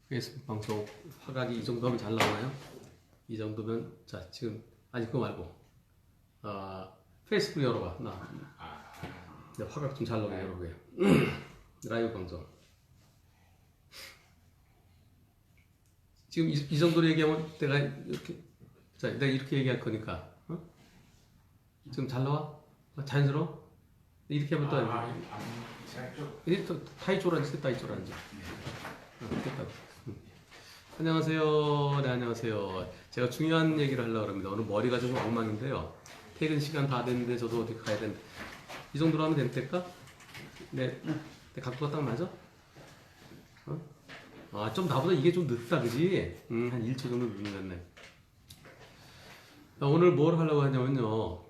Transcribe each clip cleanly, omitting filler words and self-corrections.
페이스북 방송 화각이 이 정도 하면 잘 나오나요? 이 정도면 자 지금 아니 그거 말고 페이스북 열어봐. 나 화각 좀 잘 나오게 열어보게. 라이브 방송 지금 이 정도로 얘기하면 내가 이렇게 자 내가 이렇게 얘기할 거니까 지금 잘 나와? 자연스러워? 이렇게 하면 또 이게 또 타이 쪼라앉지 타이 쪼라앉지 됐다. 안녕하세요. 네, 안녕하세요. 제가 중요한 얘기를 하려고 합니다. 오늘 머리가 좀 엉망인데요. 퇴근 시간 다 됐는데 저도 어디 가야 되는데 이 정도로 하면 될까? 네, 내 각도가 딱 맞아? 좀 나보다 이게 좀 늦다, 그지? 한 1초 정도 늦었네. 오늘 뭘 하려고 하냐면요.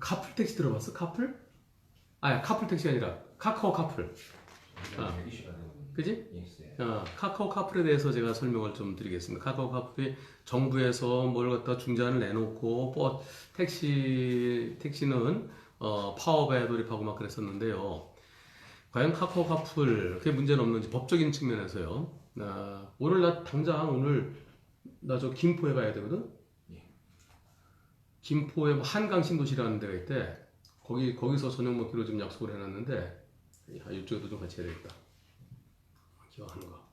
카풀 택시 들어봤어? 카풀? 카풀 택시 아니라 카카오 카풀. 그지? 카카오 카풀에 대해서 제가 설명을 좀 드리겠습니다. 카카오 카풀이 정부에서 뭘 갖다 중재안을 내놓고 택시는 파업에 돌입하고 막 그랬었는데요. 과연 카카오 카풀 그게 문제는 없는지 법적인 측면에서요. 오늘 나 저 김포에 가야 되거든. 김포에 한강 신도시라는 데가 있대. 거기서 저녁 먹기로 좀 약속을 해놨는데 이쪽에도 좀 같이 해야 되겠다. 기억하는 거.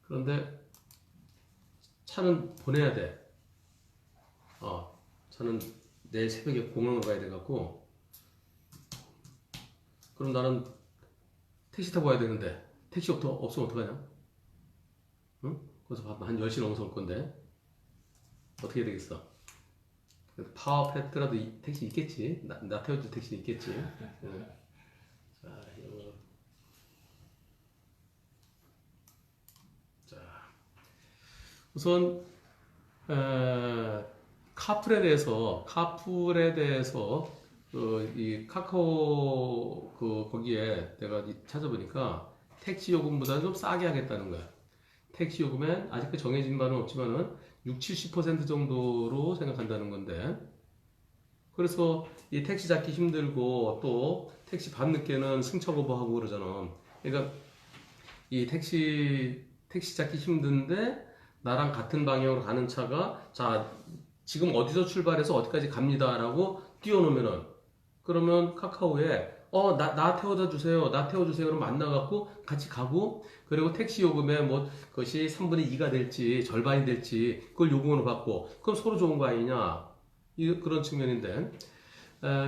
그런데 차는 보내야 돼. 차는 내일 새벽에 공항을 가야 돼갖고 그럼 나는 택시 타고 가야 되는데 택시 없으면 어떡하냐? 응? 그래서 한 10시 넘어서 올 건데 어떻게 해야 되겠어? 파업했더라도 이 택시 있겠지. 나 태워줄 택시 있겠지. 응. 우선 카풀에 대해서 이 카카오 거기에 내가 찾아보니까 택시 요금보다는 좀 싸게 하겠다는 거야. 택시 요금엔 아직 정해진 바는 없지만은 60-70% 정도로 생각한다는 건데. 그래서 이 택시 잡기 힘들고 또 택시 밤늦게는 승차 거부하고 그러잖아. 그러니까 이 택시 잡기 힘든데 나랑 같은 방향으로 가는 차가 자 지금 어디서 출발해서 어디까지 갑니다라고 띄워놓으면은 그러면 카카오에 나 태워다 주세요. 나 태워주세요. 그럼 만나갖고 같이 가고 그리고 택시 요금에 뭐 그것이 3분의 2가 될지 절반이 될지 그걸 요금으로 받고 그럼 서로 좋은 거 아니냐 그런 측면인데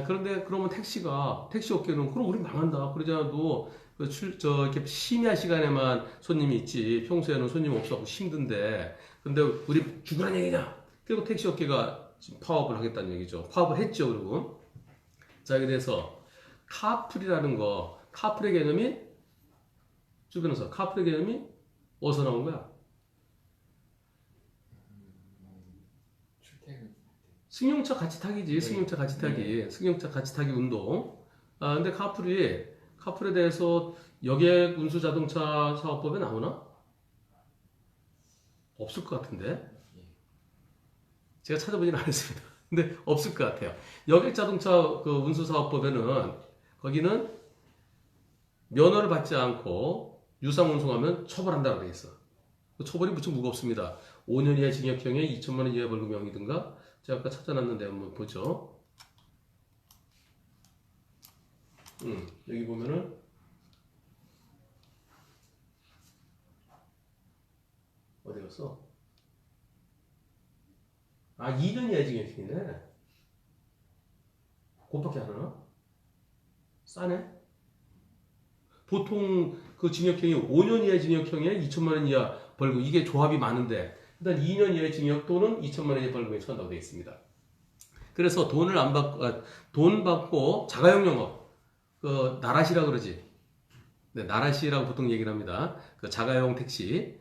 그런데 그러면 택시 업계는 그럼 우리 망한다. 그러잖아도 이렇게 심야 시간에만 손님이 있지 평소에는 손님 없어서 힘든데 근데 우리 죽으란 얘기냐? 그리고 택시 업계가 지금 파업을 하겠다는 얘기죠. 파업을 했죠. 그리고 자 그래서 카풀의 개념이 주변에서 카풀의 개념이 어디서 나온 거야? 승용차 같이 타기지. 승용차 같이 타기. 승용차 같이 타기 운동. 근데 카풀에 대해서 여객 운수 자동차 사업법에 나오나? 없을 것 같은데. 제가 찾아보진 않았습니다. 근데 없을 것 같아요. 여객 자동차 운수 사업법에는 거기는 면허를 받지 않고 유상 운송하면 처벌한다고 돼 있어. 그 처벌이 무척 무겁습니다. 5년 이하 징역형에 2천만 원 이하 벌금형이든가. 제가 아까 찾아놨는데 한번 보죠. 여기 보면은 어디 갔어? 2년 이하 징역형이네. 그것밖에 안 하나? 싸네. 보통 그 징역형이 5년 이하 징역형에 2천만 원 이하 벌금 이게 조합이 많은데 일단 2년 이하 징역 또는 2천만 원 이하 벌금에 처한다고 되어 있습니다. 그래서 돈 받고 자가용 영업 나라시라 그러지. 네, 나라시라고 보통 얘기를 합니다. 자가용 택시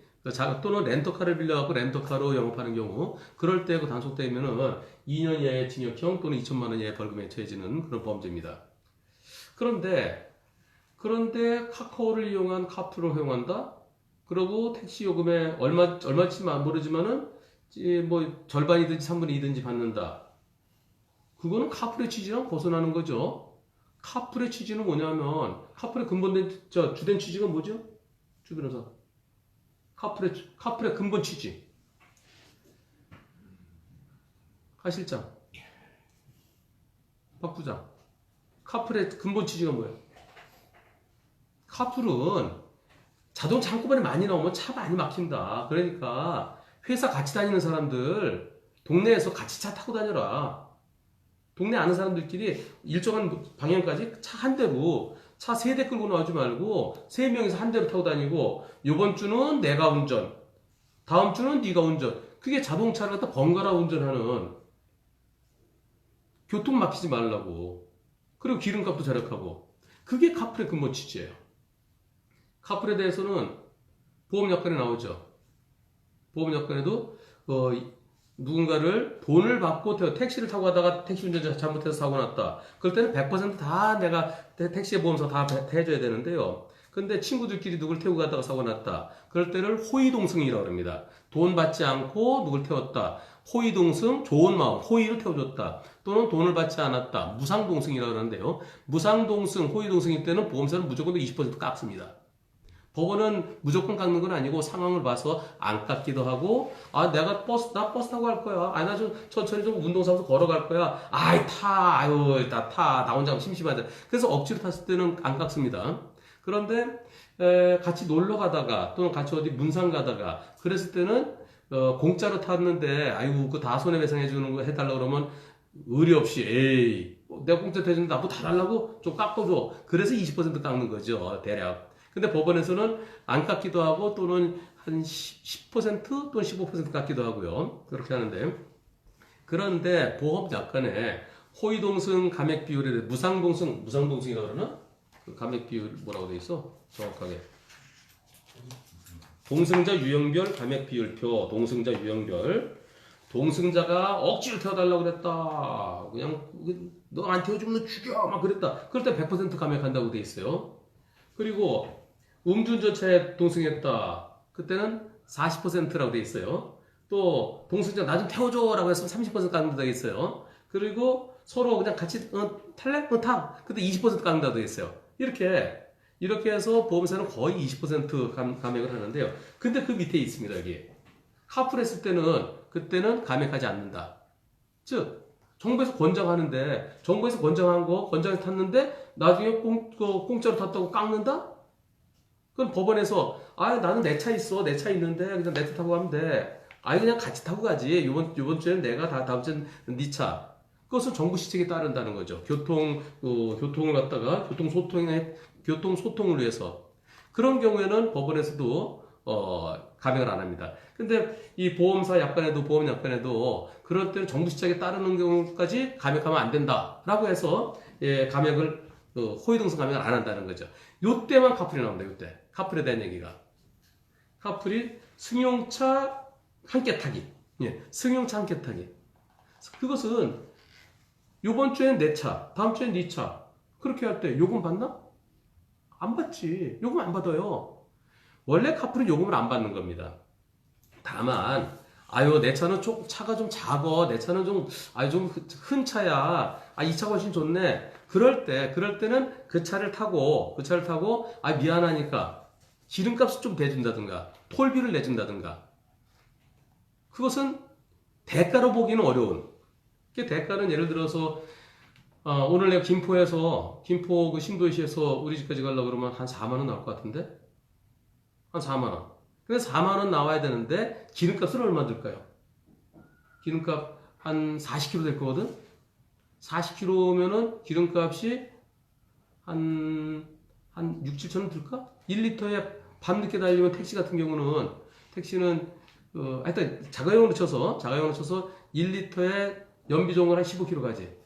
또는 렌터카를 빌려갖고 렌터카로 영업하는 경우 그럴 때 단속되면은 2년 이하의 징역형 또는 2천만 원 이하의 벌금에 처해지는 그런 범죄입니다. 그런데 카카오를 이용한 카풀을 허용한다? 그리고 택시 요금에 얼마치 모르지만은 뭐 절반이든지 3분의 2든지 받는다. 그거는 카풀의 취지랑 벗어나는 거죠. 카풀의 취지는 뭐냐면 카풀의 근본된 주된 취지가 뭐죠? 주변에서 카풀의 근본 취지. 하 실장, 박 부장. 카풀의 근본 취지가 뭐예요? 카풀은 자동차 한꺼번에 많이 나오면 차 많이 막힌다. 그러니까 회사 같이 다니는 사람들 동네에서 같이 차 타고 다녀라. 동네 아는 사람들끼리 일정한 방향까지 차 한 대로 차 3대 끌고 나오지 말고 3명이서 한 대로 타고 다니고 요번 주는 내가 운전, 다음 주는 네가 운전. 그게 자동차를 갖다 번갈아 운전하는 교통 막히지 말라고. 그리고 기름값도 절약하고. 그게 카풀의 근본 취지예요. 카풀에 대해서는 보험약관에 나오죠. 보험약관에도 누군가를 돈을 받고 택시를 타고 가다가 택시 운전자 잘못해서 사고 났다. 그럴 때는 100%다 내가 택시 보험사 다 해줘야 되는데요. 근데 친구들끼리 누굴 태우고 가다가 사고 났다. 그럴 때를 호의동승이라고 합니다. 돈 받지 않고 누굴 태웠다. 호의동승, 좋은 마음, 호의로 태워줬다. 또는 돈을 받지 않았다. 무상동승이라고 하는데요. 무상동승, 호의동승일 때는 보험사는 무조건 20% 깎습니다. 법원은 무조건 깎는 건 아니고 상황을 봐서 안 깎기도 하고, 내가 나 버스 타고 갈 거야. 나 좀 천천히 좀 운동 삼아서 걸어갈 거야. 나 혼자 심심하다. 그래서 억지로 탔을 때는 안 깎습니다. 그런데 같이 놀러 가다가 또는 같이 어디 문상 가다가 그랬을 때는 공짜로 탔는데 그거 다 손해배상 해주는 거 해달라 그러면 의리 없이 내가 공짜 해주는데 나보고 다 달라고 좀 깎아줘. 그래서 20% 깎는 거죠, 대략. 근데 법원에서는 안 깎기도 하고 또는 한 10% 또는 15% 깎기도 하고요. 그렇게 하는데, 그런데 보험약관에 호의동승 감액 비율에 무상동승이라고 그러나? 그 감액 비율 뭐라고 돼 있어? 정확하게. 동승자 유형별 감액 비율표, 동승자 유형별. 동승자가 억지로 태워달라고 그랬다. 그냥 너 안 태워주면 너 죽여 막 그랬다. 그럴 때 100% 감액한다고 돼 있어요. 그리고 음주운전차에 동승했다. 그때는 40%라고 돼 있어요. 또 동승자 나 좀 태워줘라고 해서 30% 깎는다고 돼 있어요. 그리고 서로 그냥 같이 탈래? 타. 그때 20% 깎는다고 돼 있어요. 이렇게 해서 보험사는 거의 20% 감액을 하는데요. 근데 그 밑에 있습니다. 여기 카풀 했을 때는 그때는 감액하지 않는다. 즉 정부에서 권장하는데 정부에서 권장해서 탔는데 나중에 공짜로 탔다고 깎는다? 그럼 법원에서 나는 내 차 있어. 내 차 있는데 그냥 내 차 타고 가면 돼. 그냥 같이 타고 가지. 요번 주에는 내가 다음 주에는 네 차. 그것은 정부 시책에 따른다는 거죠. 교통을 갖다가 교통소통을 위해서. 그런 경우에는 법원에서도 감액을 안 합니다. 근데 이 보험약관에도 그럴 때는 정부 시책에 따르는 경우까지 감액하면 안 된다라고 해서 감액을 호의동승 감액을 안 한다는 거죠. 요때만 카풀이 나옵니다. 요때 카풀에 대한 얘기가. 카풀이 승용차 함께 타기. 승용차 함께 타기. 그것은 요번 주엔 내 차, 다음 주엔 네 차. 그렇게 할 때 요금 받나? 안 받지. 요금 안 받아요. 원래 카풀은 요금을 안 받는 겁니다. 다만 내 차는 차가 좀 작어. 내 차는 좀 큰 차야. 이 차가 훨씬 좋네. 그럴 때는 그 차를 타고 미안하니까 기름값을 좀 대준다든가 톨비를 내준다든가. 그것은 대가로 보기는 어려운. 그 대가는 예를 들어서 오늘 내가 김포 그 신도시에서 우리 집까지 가려고 그러면 한 4만 원 나올 것 같은데? 한 4만 원. 근데 4만 원 나와야 되는데 기름값은 얼마 들까요? 기름값 한 40km 될 거거든? 40km면은 기름값이 한 6, 7천 원 들까? 1리터에 밤늦게 달리면 택시는 하여튼 자가용으로 쳐서 1리터에 연비종을 한 15km 가지.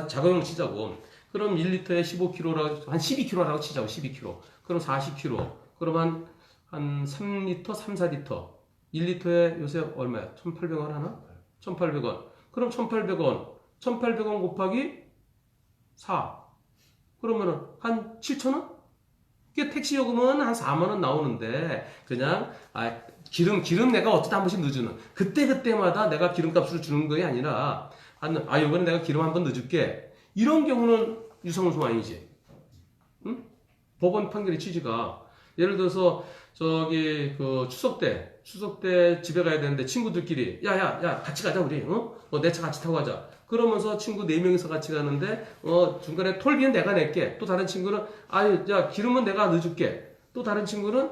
자가용으로 치자고. 그럼 1리터에 15km라고, 한 12km라고 치자고, 12km. 그럼 40km. 그럼 한 3리터, 3, 4리터. 1리터에 요새 얼마야? 1,800원 하나? 1,800원. 그럼 1,800원. 1,800원 곱하기 4. 그러면은 한 7,000원? 그게 택시 요금은 한 4만원 나오는데, 그냥, 기름 내가 어쩌다 한 번씩 늦으는. 그때마다 내가 기름값으로 주는 게 아니라, 요번에 내가 기름 한 번 늦을게. 이런 경우는 유상운송 아니지. 응? 법원 판결의 취지가 예를 들어서 저기 그 추석 때 집에 가야 되는데 친구들끼리 야 같이 가자 우리 내 차 같이 타고 가자. 그러면서 친구 4명이서 같이 가는데 중간에 톨비는 내가 낼게. 또 다른 친구는 야 기름은 내가 넣어줄게. 또 다른 친구는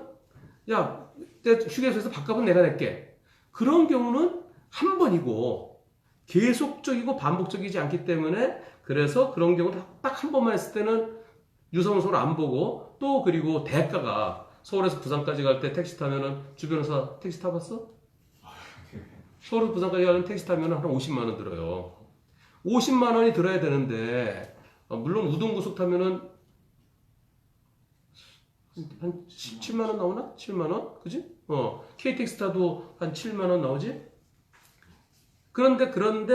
야 휴게소에서 밥값은 내가 낼게. 그런 경우는 한 번이고 계속적이고 반복적이지 않기 때문에 그래서 그런 경우는 딱 한 번만 했을 때는 유성은 서로 안 보고 또 그리고 대가가 서울에서 부산까지 갈 때 택시 타면은 주변에서 택시 타봤어? 서울에서 부산까지 가는 택시 타면은 한 50만 원 들어요. 50만 원이 들어야 되는데 물론 우등고속 타면은 한 17만 원 나오나? 7만 원? 그지? KTX 타도 한 7만 원 나오지? 그런데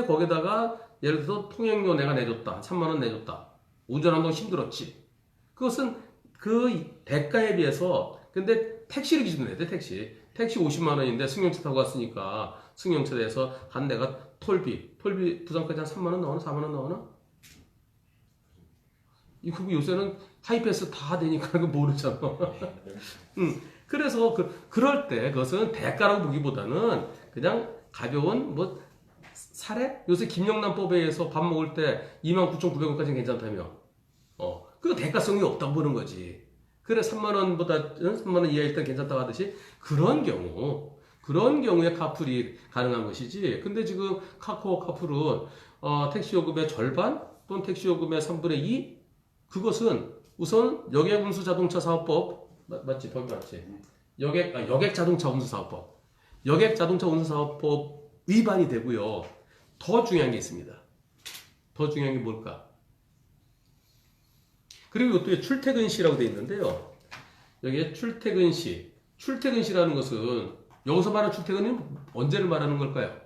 거기다가 예를 들어서 통행료 내가 내줬다. 3만 원 내줬다. 운전하는 동 힘들었지. 그것은 그 대가에 비해서 근데 택시를 기준으로 해야 돼. 택시 50만 원인데 승용차 타고 갔으니까 승용차 대해서 한 내가 톨비 부산까지 한 3만 원 나오나? 4만 원 나오나? 이거 요새는 하이패스 다 되니까 그거 모르잖아. 그래서 그럴 때 그것은 대가라고 보기보다는 그냥 가벼운 뭐 사례? 요새 김영란법에 의해서 밥 먹을 때 29,900원까지는 괜찮다며. 그 대가성이 없다고 보는 거지. 그래 3만 원보다 3만 원 이하 일단 괜찮다고 하듯이 그런 경우에 카풀이 가능한 것이지. 근데 지금 카카오 카풀은 택시 요금의 절반 또는 택시 요금의 3분의 2 그것은 우선 여객운수 자동차 사업법 맞지? 거기 맞지? 여객 자동차 운수 사업법. 여객 자동차 운수 사업법 위반이 되고요. 더 중요한 게 있습니다. 더 중요한 게 뭘까? 그리고 이것도 출퇴근 시라고 되어 있는데요. 여기에 출퇴근 시라는 것은 여기서 말하는 출퇴근은 언제를 말하는 걸까요?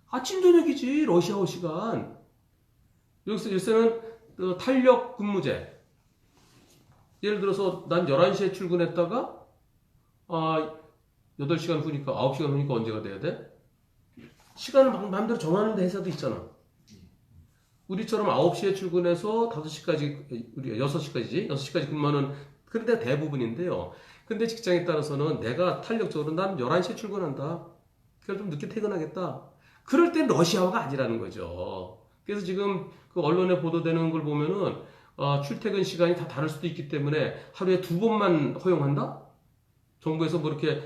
아침 저녁이지. 러시아워 시간. 요새는 탄력 근무제. 예를 들어서 난 11시에 출근했다가 8시간 후니까 9시간 후니까 언제가 돼야 돼? 시간을 마음대로 정하는 회사도 있잖아. 우리처럼 9시에 출근해서 5시까지, 우리 6시까지지? 6시까지 근무하는 그런 데가 대부분인데요. 근데 직장에 따라서는 내가 탄력적으로 난 11시에 출근한다. 그래서 좀 늦게 퇴근하겠다. 그럴 땐 러시아어가 아니라는 거죠. 그래서 지금 그 언론에 보도되는 걸 보면은 출퇴근 시간이 다 다를 수도 있기 때문에 하루에 2번만 허용한다? 정부에서 뭐 이렇게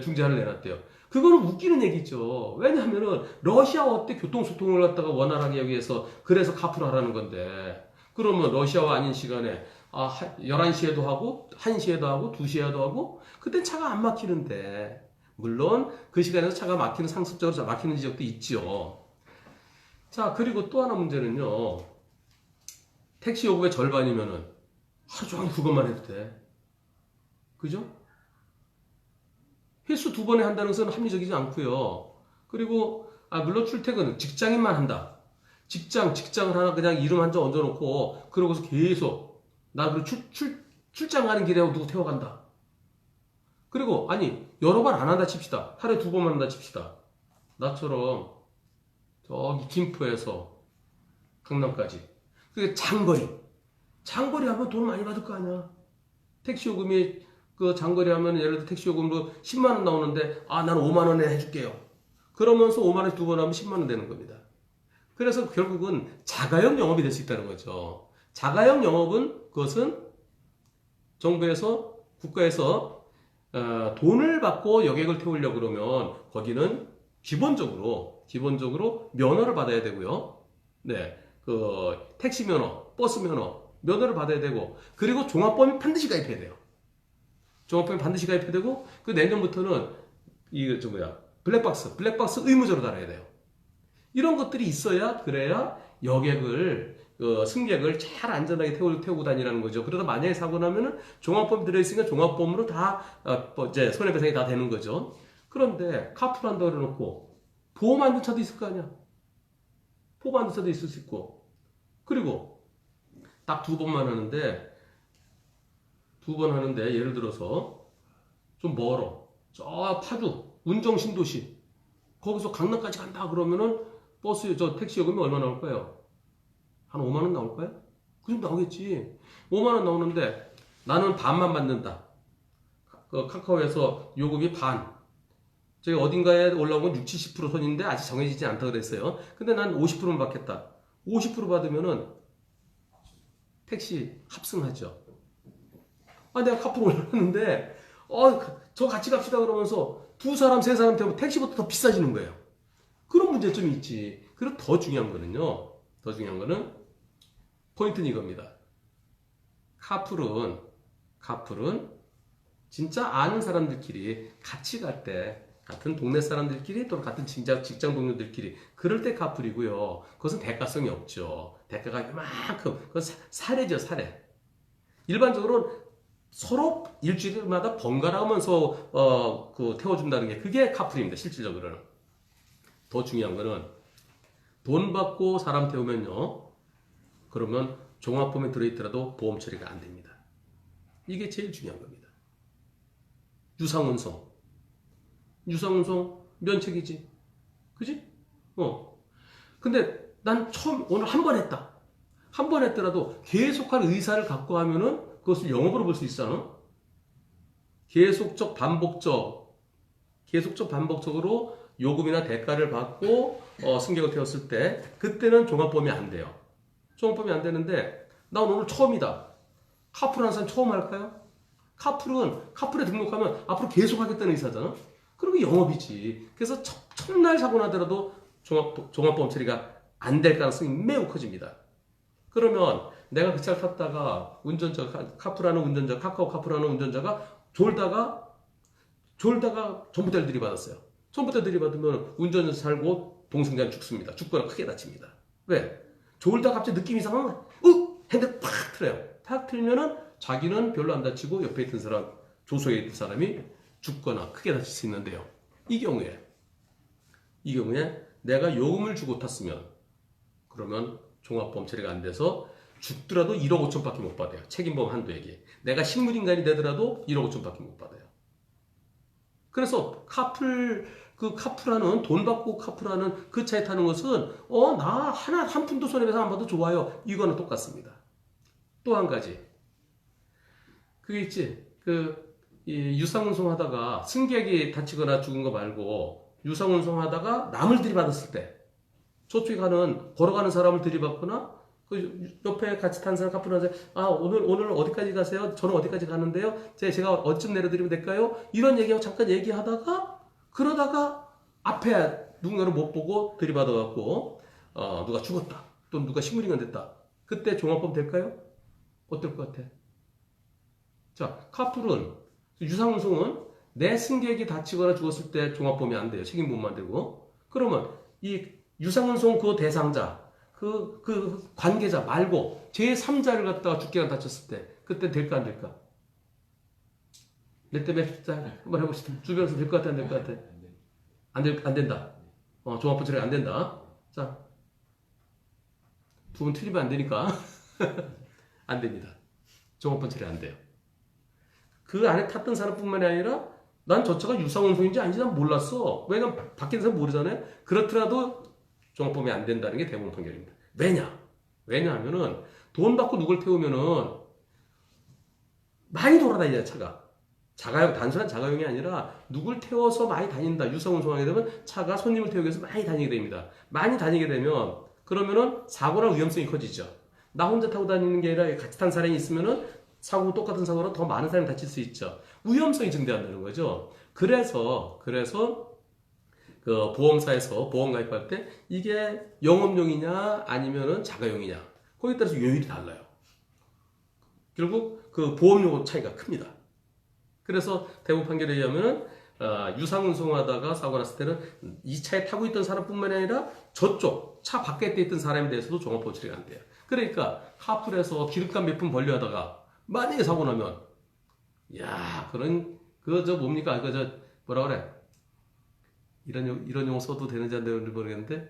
중재안을 내놨대요. 그거는 웃기는 얘기죠. 왜냐하면은 러시아어 때 교통소통을 갖다가 원활하게 하기 위해서 그래서 카풀을 하라는 건데 그러면 러시아어 아닌 시간에 11시에도 하고 1시에도 하고 2시에도 하고 그때 차가 안 막히는데 물론 그 시간에서 차가 막히는 상습적으로 막히는 지역도 있죠. 자 그리고 또 하나 문제는요. 택시 요금의 절반이면은 하루 종일 그것만 해도 돼. 그죠? 횟수 2번에 한다는 것은 합리적이지 않고요. 그리고 물론 출퇴근은 직장인만 한다. 직장을 하나 그냥 이름 한 장 얹어놓고 그러고서 계속 나 그리고 출장 가는 길에 누구 태워간다. 그리고 여러 번 안 한다 칩시다. 하루에 2번만 한다 칩시다. 나처럼 저기 김포에서 강남까지. 그게 장거리 하면 돈 많이 받을 거 아니야. 택시 요금이 그 장거리 하면 예를 들어 택시 요금으로 10만 원 나오는데 나는 5만 원에 해줄게요. 그러면서 5만 원에 2번 하면 10만 원 되는 겁니다. 그래서 결국은 자가용 영업이 될 수 있다는 거죠. 자가용 영업은 그것은 정부에서 국가에서 돈을 받고 여객을 태우려고 그러면 거기는 기본적으로 면허를 받아야 되고요. 네, 그 택시 면허, 버스 면허를 받아야 되고 그리고 종합보험이 반드시 가입해야 돼요. 종합보험이 반드시 가입해야 되고 그 내년부터는 블랙박스 의무적으로 달아야 돼요. 이런 것들이 있어야 그래야 여객을 승객을 잘 안전하게 태우고 다니라는 거죠. 그러다 만약에 사고 나면은 종합보험 들어있으니까 종합보험으로 다 이제 손해배상이 다 되는 거죠. 그런데 카풀 한다고 그래놓고 보험 안 든 차도 있을 거 아니야. 보험 안 든 차도 있을 수 있고 그리고 딱 2번만 하는데 2번 하는데 예를 들어서 좀 멀어. 저 파주 운정 신도시 거기서 강남까지 간다 그러면은 택시 요금이 얼마 나올까요? 한 5만 원 나올까요? 그 정도 나오겠지. 5만 원 나오는데 나는 반만 받는다. 그 카카오에서 요금이 반. 저기 어딘가에 올라온 건 60, 70% 선인데 아직 정해지지 않다 그랬어요. 근데 난 50%만 받겠다. 50% 받으면은 택시 합승하죠. 아, 내가 카풀 올렸는데, 저 같이 갑시다 그러면서 두 사람, 세 사람 되면 택시보다 더 비싸지는 거예요. 그런 문제점이 있지. 그리고 더 중요한 거는요. 더 중요한 거는 포인트는 이겁니다. 카풀은 진짜 아는 사람들끼리 같이 갈 때, 같은 동네 사람들끼리 또는 같은 직장 동료들끼리 그럴 때 카풀이고요. 그것은 대가성이 없죠. 대가가 이만큼 그건 사례죠, 사례. 일반적으로 서로 일주일마다 번갈아가면서 태워준다는 게 그게 카풀입니다. 실질적으로는. 더 중요한 거는 돈 받고 사람 태우면요. 그러면 종합보험에 들어있더라도 보험 처리가 안 됩니다. 이게 제일 중요한 겁니다. 유상운송 면책이지. 그지? 근데 난 오늘 한 번 했다. 한 번 했더라도 계속할 의사를 갖고 하면은 그것을 영업으로 볼 수 있잖아. 계속적 반복적으로 요금이나 대가를 받고 승객을 태웠을 때 그때는 종합보험이 안 돼요. 종합보험이 안 되는데 난 오늘 처음이다. 카풀 하는 사람 처음 할까요? 카풀에 등록하면 앞으로 계속 하겠다는 의사잖아. 그리고 영업이지. 그래서 첫날 사고 나더라도 종합보험 처리가 안 될 가능성이 매우 커집니다. 그러면 내가 그 차를 탔다가 카풀하는 운전자, 카카오 카풀하는 운전자가 졸다가 전봇대를 들이받았어요. 전봇대 들이받으면 운전자 살고 동승자는 죽습니다. 죽거나 크게 다칩니다. 왜? 졸다가 갑자기 느낌이 이상하면 핸들 팍 틀어요. 팍 틀면은 자기는 별로 안 다치고 옆에 있던 사람, 조수에 있던 사람이 죽거나 크게 다칠 수 있는데요. 이 경우에 내가 요금을 주고 탔으면 그러면 종합보험 처리가 안 돼서 죽더라도 1억 5천밖에 못 받아요. 책임보험 한도액이. 내가 식물인간이 되더라도 1억 5천밖에 못 받아요. 그래서 카풀하는 돈 받고 카풀하는 그 차에 타는 것은 나 한 푼도 손해배상 안 받아도 좋아요. 이거는 똑같습니다. 또 한 가지. 그게 있지. 이 유상운송 하다가 승객이 다치거나 죽은 거 말고 유상운송 하다가 남을 들이받았을 때 저쪽에 걸어가는 사람을 들이받거나 그 옆에 같이 탄 사람 카풀하는 사람 오늘 어디까지 가세요? 저는 어디까지 가는데요? 제가 어쯤 내려드리면 될까요? 이런 얘기하고 잠깐 얘기하다가 그러다가 앞에 누군가를 못 보고 들이받아갖고 누가 죽었다. 또 누가 식물인간 됐다. 그때 종합보험 될까요? 어떨 것 같아? 자, 카풀은 유상운송은 내 승객이 다치거나 죽었을 때 종합보험이 안 돼요. 책임보험만 되고. 그러면 이 유상운송 그 대상자, 그 관계자 말고 제3자를 갖다가 죽거나 다쳤을 때 그때 될까 안 될까? 내 때문에 한번 해봅시다. 주변에서 될 것 같아 안 될 것 같아? 안 된다. 종합보험 처리가 안 된다. 자, 두 분 틀리면 안 되니까 안 됩니다. 종합보험 처리 안 돼요. 그 안에 탔던 사람뿐만이 아니라 난 저 차가 유상운송인지 아닌지 난 몰랐어. 왜냐면 밖에 있는 사람 모르잖아요. 그렇더라도 종합보험이 안 된다는 게 대부분 판결입니다. 왜냐하면은 돈 받고 누굴 태우면은 많이 돌아다니잖아, 차가. 단순한 자가용이 아니라 누굴 태워서 많이 다닌다. 유상운송하게 되면 차가 손님을 태우기 위해서 많이 다니게 됩니다. 많이 다니게 되면 그러면은 사고나 위험성이 커지죠. 나 혼자 타고 다니는 게 아니라 같이 탄 사람이 있으면은 똑같은 사고로 더 많은 사람이 다칠 수 있죠. 위험성이 증대한다는 거죠. 그래서 그 보험사에서 보험 가입할 때 이게 영업용이냐 아니면은 자가용이냐 거기에 따라서 요율이 달라요. 결국 그 보험료 차이가 큽니다. 그래서 대부분 판결에 의하면은 유상운송하다가 사고 났을 때는 이 차에 타고 있던 사람뿐만 아니라 저쪽 차 밖에 있던 사람에 대해서도 종합보험 처리가 안 돼요. 그러니까 카풀에서 기름값 몇 푼 벌려하다가 만약에 사고 나면 뭡니까? 뭐라 그래? 이런 용어 써도 되는지 안 되는지 모르겠는데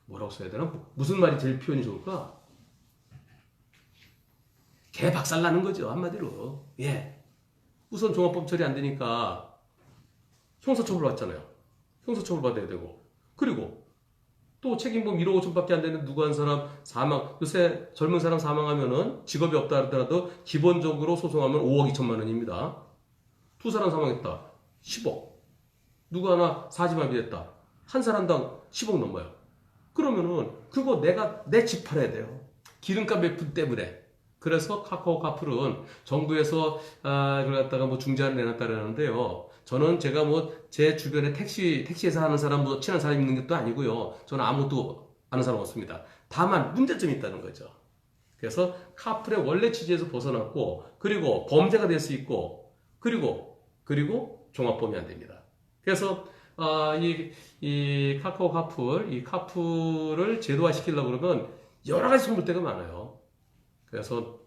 뭐라고 써야 되나? 무슨 말이 제일 표현이 좋을까? 개 박살 나는 거죠, 한마디로. 예. 우선 종합보험 처리 안 되니까 형사처벌 받잖아요. 형사처벌 받아야 되고. 그리고 또 책임보험 1억 5천밖에 안 되는 누구 한 사람 사망, 요새 젊은 사람 사망하면은 직업이 없다 하더라도 기본적으로 소송하면 5억 2천만 원입니다. 두 사람 사망했다. 10억. 누구 하나 사지마비 됐다. 한 사람당 10억 넘어요. 그러면은 그거 내 집 팔아야 돼요. 기름값 매품 때문에. 그래서 카카오 카풀은 정부에서 그걸 갖다가 뭐 중재안을 내놨다라는데요. 저는 제가 뭐 제 주변에 택시에서 하는 사람 뭐 친한 사람 있는 것도 아니고요. 저는 아무것도 아는 사람 없습니다. 다만 문제점이 있다는 거죠. 그래서 카풀의 원래 취지에서 벗어났고, 그리고 범죄가 될 수 있고, 그리고 종합범위 안 됩니다. 그래서 이 카카오 카풀, 이 카풀을 제도화 시키려고 그러면 여러 가지 손볼때가 많아요. 그래서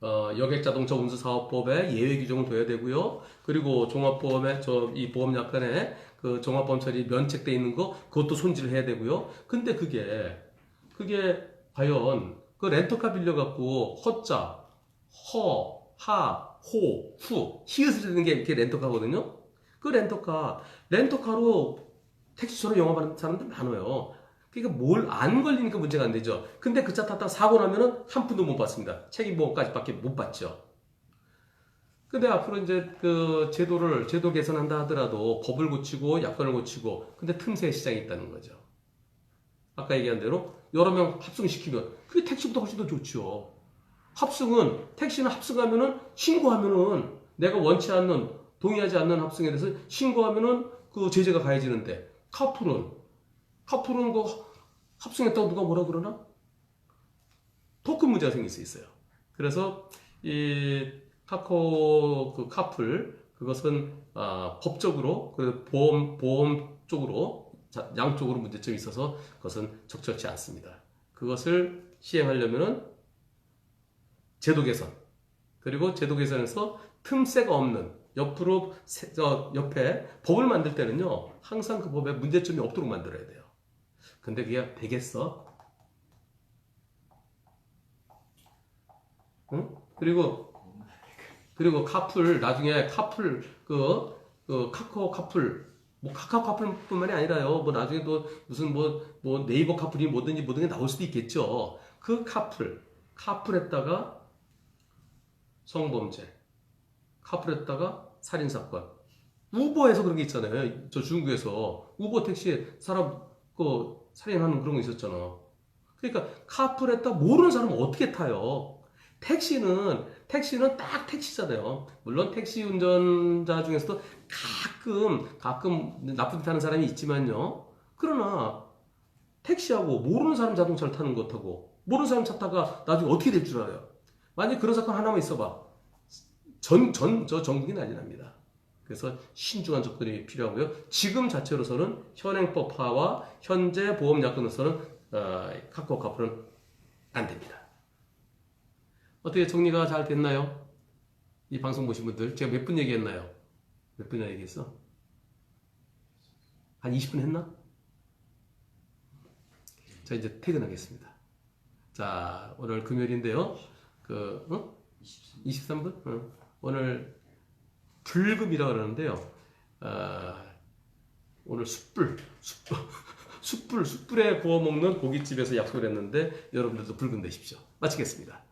여객자동차 운수사업법에 예외 규정을 둬야 되고요. 그리고 종합보험에 이 보험약관에 그 종합보험 처리 면책돼 있는 거 그것도 손질을 해야 되고요. 근데 그게 과연 그 렌터카 빌려갖고 허자, 허, 하, 호, 후, 히읗을 쓰는 게 이렇게 렌터카거든요. 그 렌터카로 택시처럼 영업하는 사람들 많아요. 그러니까 뭘 안 걸리니까 문제가 안 되죠. 근데 그 차 탔다가 사고 나면은 한 푼도 못 받습니다. 책임보험까지밖에 못 받죠. 근데 앞으로 이제 그 제도 개선한다 하더라도 법을 고치고 약관을 고치고, 근데 틈새 시장이 있다는 거죠. 아까 얘기한 대로 여러 명 합승시키면 그게 택시보다 훨씬 더 좋죠. 택시는 합승하면은 신고하면은 내가 동의하지 않는 합승에 대해서 신고하면은 그 제재가 가해지는데, 카풀은 그 합승했다고 누가 뭐라 그러나? 더 큰 문제가 생길 수 있어요. 그래서 이 카카오 그 카풀 그것은 법적으로 그 보험 쪽으로 양쪽으로 문제점이 있어서 그것은 적절치 않습니다. 그것을 시행하려면은 제도 개선, 그리고 제도 개선에서 틈새가 없는 옆에 법을 만들 때는요, 항상 그 법에 문제점이 없도록 만들어야 돼요. 근데 그게 되겠어? 응? 그리고 나중에 카카오 카풀, 뭐 카카오 카풀뿐만이 아니라요, 뭐 나중에 또 무슨 뭐 네이버 카풀이 뭐든지 모든 게 나올 수도 있겠죠. 그 카풀했다가 성범죄, 카풀했다가 살인사건, 우버에서 그런 게 있잖아요. 저 중국에서 우버 택시에 사람 살인하는 그런 거 있었잖아. 그러니까 카풀했다 모르는 사람은 어떻게 타요? 택시는 딱 택시잖아요. 물론 택시 운전자 중에서도 가끔 나쁜 데 타는 사람이 있지만요. 그러나 택시하고 모르는 사람 자동차를 타는 것하고 모르는 사람 차 타가 나중에 어떻게 될 줄 알아요? 만약 그런 사건 하나만 있어봐. 전국이 난리 납니다. 그래서 신중한 접근이 필요하고요. 지금 자체로서는 현행법화와 현재 보험약관으로서는 카카오 카풀은 안 됩니다. 어떻게 정리가 잘 됐나요? 이 방송 보신 분들, 제가 몇 분 얘기했나요? 몇 분이나 얘기했어? 한 20분 했나? 자, 이제 퇴근하겠습니다. 자, 오늘 금요일인데요. 23분? 오늘 불금이라고 그러는데요. 오늘 숯불에 구워 먹는 고깃집에서 약속을 했는데 여러분들도 불금 되십시오. 마치겠습니다.